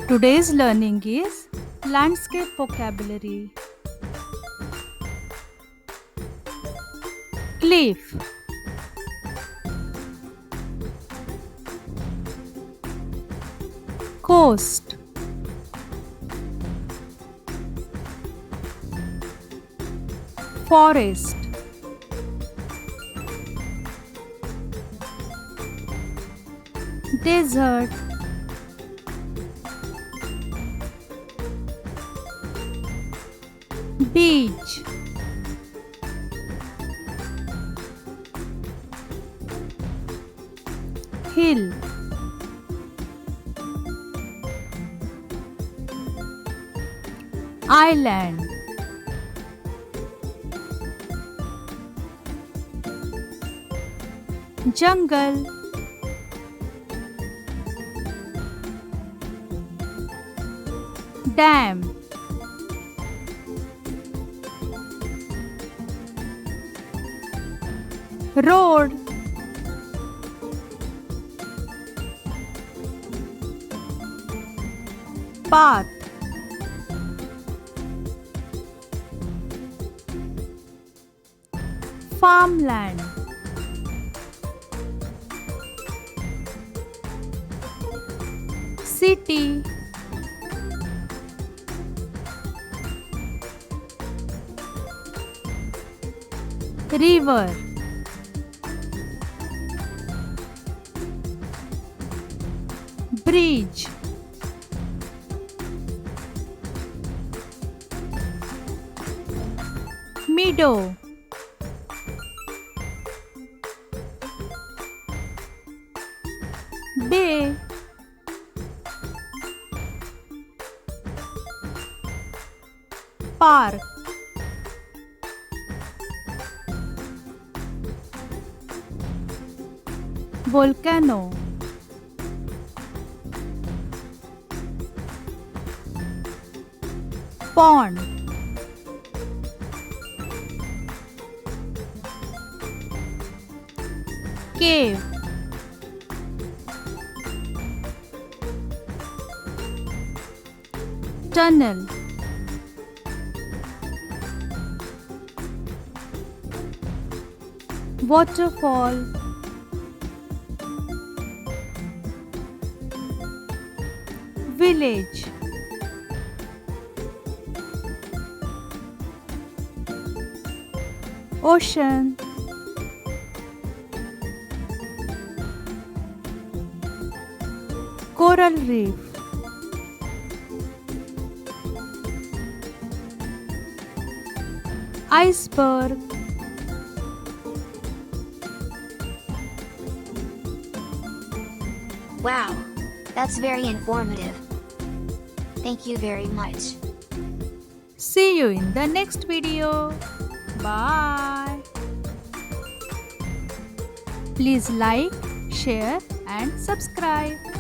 Today's learning is landscape vocabulary. Cliff, coast, forest, desert, beach, hill, island, jungle, dam, road, path, farmland, city, river, bridge, meadow, bay, park, volcano, pond, cave, tunnel, waterfall, village, ocean, coral reef, iceberg, Wow, that's very informative. Thank you very much. See you in the next video. Bye. Please like, share and subscribe.